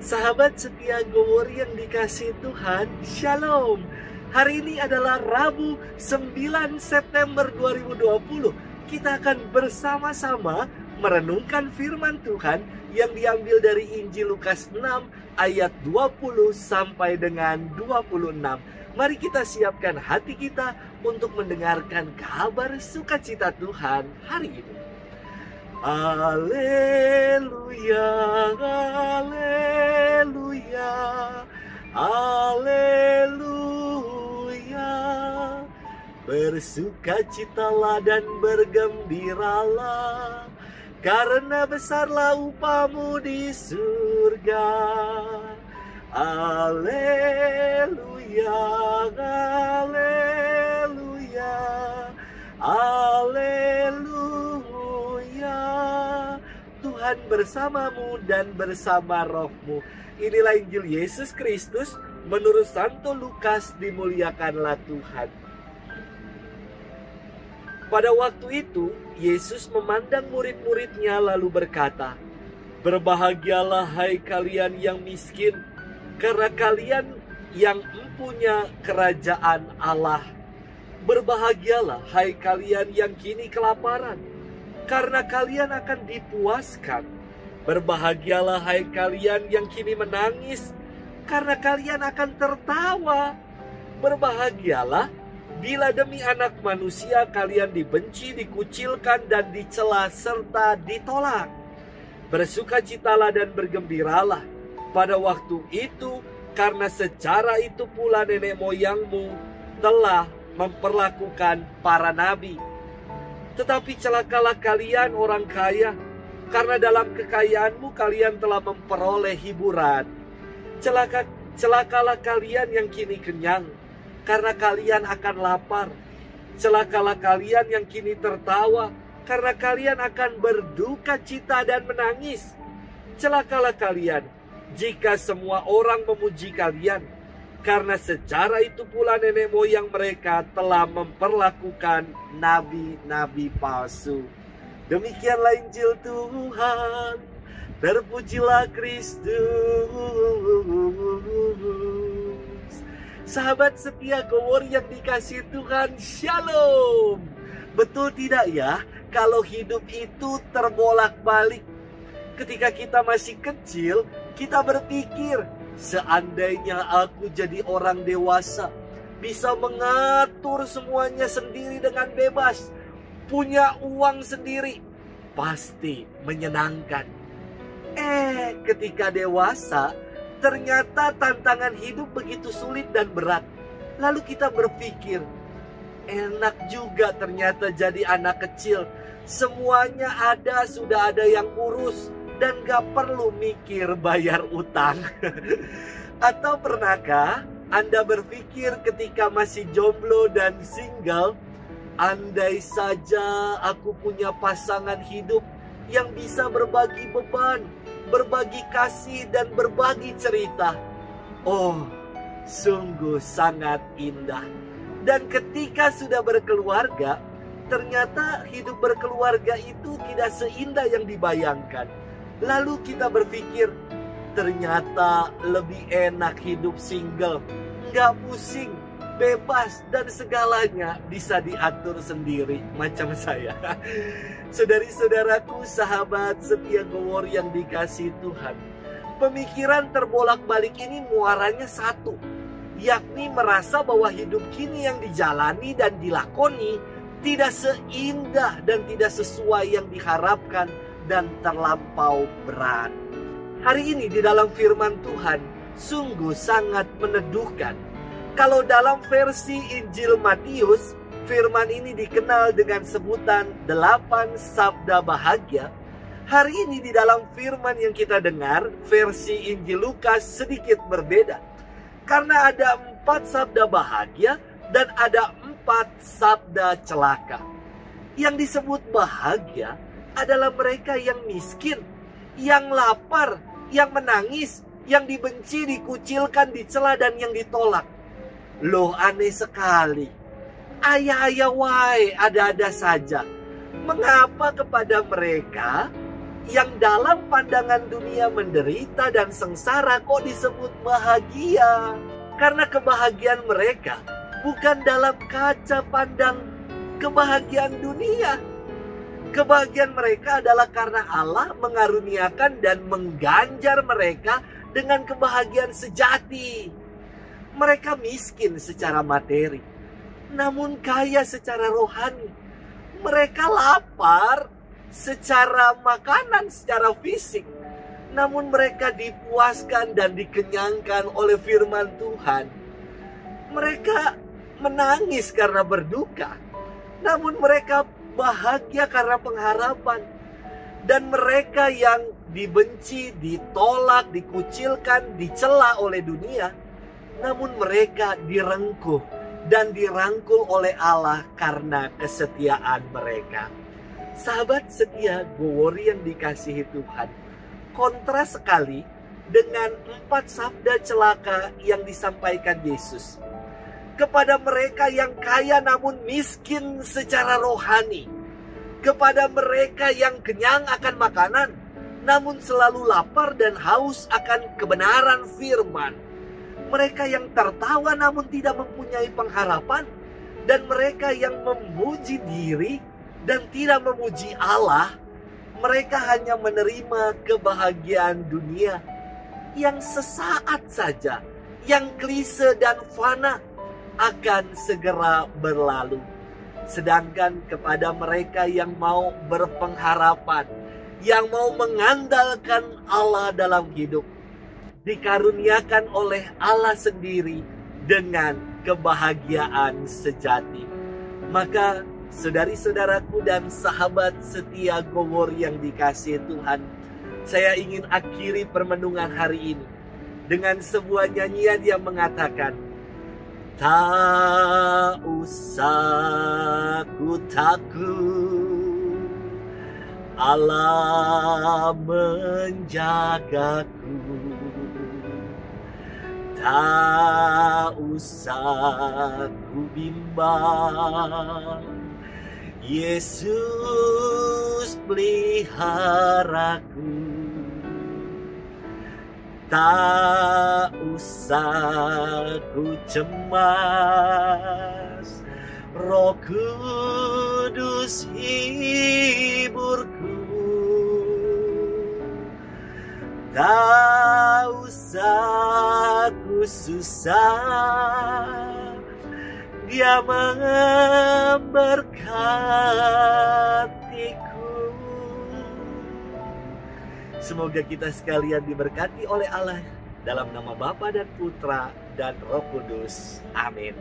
Sahabat setia Gowor yang dikasih Tuhan, Shalom. Hari ini adalah Rabu 9 September 2020. Kita akan bersama-sama merenungkan firman Tuhan yang diambil dari Injil Lukas 6 ayat 20 sampai dengan 26. Mari kita siapkan hati kita untuk mendengarkan kabar sukacita Tuhan hari ini. Haleluya, haleluya, haleluya. Bersukacitalah dan bergembiralah, karena besarlah upamu di surga. Haleluya, haleluya, haleluya. Tuhan bersamamu dan bersama rohmu. Inilah Injil Yesus Kristus menurut Santo Lukas. Dimuliakanlah Tuhan. Pada waktu itu, Yesus memandang murid-muridnya lalu berkata, "Berbahagialah hai kalian yang miskin, karena kalian yang mempunyai kerajaan Allah. Berbahagialah hai kalian yang kini kelaparan, karena kalian akan dipuaskan. Berbahagialah hai kalian yang kini menangis, karena kalian akan tertawa. Berbahagialah bila demi anak manusia kalian dibenci, dikucilkan, dan dicela serta ditolak. Bersukacitalah dan bergembiralah pada waktu itu, karena secara itu pula nenek moyangmu telah memperlakukan para nabi. Tetapi celakalah kalian orang kaya, karena dalam kekayaanmu kalian telah memperoleh hiburan. Celakalah kalian yang kini kenyang, karena kalian akan lapar. Celakalah kalian yang kini tertawa, karena kalian akan berduka cita dan menangis. Celakalah kalian jika semua orang memuji kalian, karena secara itu pula nenek moyang mereka telah memperlakukan nabi-nabi palsu." Demikianlah Injil Tuhan. Terpujilah Kristus. Sahabat setia Gowor yang dikasih Tuhan, Shalom. Betul tidak ya, kalau hidup itu terbolak-balik? Ketika kita masih kecil, kita berpikir, seandainya aku jadi orang dewasa, bisa mengatur semuanya sendiri dengan bebas, punya uang sendiri, pasti menyenangkan. Ketika dewasa, ternyata tantangan hidup begitu sulit dan berat. Lalu kita berpikir, enak juga ternyata jadi anak kecil. Semuanya ada, sudah ada yang urus, dan gak perlu mikir bayar utang. Atau pernahkah Anda berpikir ketika masih jomblo dan single, andai saja aku punya pasangan hidup yang bisa berbagi beban, berbagi kasih, dan berbagi cerita. Oh, sungguh sangat indah. Dan ketika sudah berkeluarga, ternyata hidup berkeluarga itu tidak seindah yang dibayangkan. Lalu kita berpikir, ternyata lebih enak hidup single. Nggak pusing, bebas, dan segalanya bisa diatur sendiri macam saya. Saudari-saudaraku, sahabat setia Gowor yang dikasih Tuhan, pemikiran terbolak-balik ini muaranya satu, yakni merasa bahwa hidup kini yang dijalani dan dilakoni tidak seindah dan tidak sesuai yang diharapkan dan terlampau berat. Hari ini di dalam firman Tuhan sungguh sangat meneduhkan. Kalau dalam versi Injil Matius, firman ini dikenal dengan sebutan 8 sabda bahagia. Hari ini di dalam firman yang kita dengar, versi Injil Lukas sedikit berbeda. Karena ada 4 sabda bahagia dan ada 4 sabda celaka. Yang disebut bahagia adalah mereka yang miskin, yang lapar, yang menangis, yang dibenci, dikucilkan, dicela, dan yang ditolak. Loh, aneh sekali. Ayah-ayah wae ada-ada saja. Mengapa kepada mereka yang dalam pandangan dunia menderita dan sengsara kok disebut bahagia? Karena kebahagiaan mereka bukan dalam kaca pandang kebahagiaan dunia. Kebahagiaan mereka adalah karena Allah mengaruniakan dan mengganjar mereka dengan kebahagiaan sejati. Mereka miskin secara materi, namun kaya secara rohani. Mereka lapar secara makanan, secara fisik, namun mereka dipuaskan dan dikenyangkan oleh firman Tuhan. Mereka menangis karena berduka, namun mereka bahagia karena pengharapan. Dan mereka yang dibenci, ditolak, dikucilkan, dicela oleh dunia, namun mereka direngkuh dan dirangkul oleh Allah karena kesetiaan mereka. Sahabat setia Gowori yang dikasihi Tuhan, kontras sekali dengan 4 sabda celaka yang disampaikan Yesus kepada mereka yang kaya namun miskin secara rohani, kepada mereka yang kenyang akan makanan namun selalu lapar dan haus akan kebenaran firman, mereka yang tertawa namun tidak mempunyai pengharapan, dan mereka yang memuji diri dan tidak memuji Allah. Mereka hanya menerima kebahagiaan dunia yang sesaat saja, yang klise dan fana, akan segera berlalu. Sedangkan kepada mereka yang mau berpengharapan, yang mau mengandalkan Allah dalam hidup, dikaruniakan oleh Allah sendiri dengan kebahagiaan sejati. Maka saudari-saudaraku dan sahabat setia Gowori yang dikasihi Tuhan, saya ingin akhiri permenungan hari ini dengan sebuah nyanyian yang mengatakan, tak usah ku takut, Allah menjagaku. Tak usah ku bimbang, Yesus peliharaku. Tak usah ku cemas, Roh Kudus hiburku. Tak usah ku susah, Dia memberkatiku. Semoga kita sekalian diberkati oleh Allah dalam nama Bapa dan Putra dan Roh Kudus. Amin.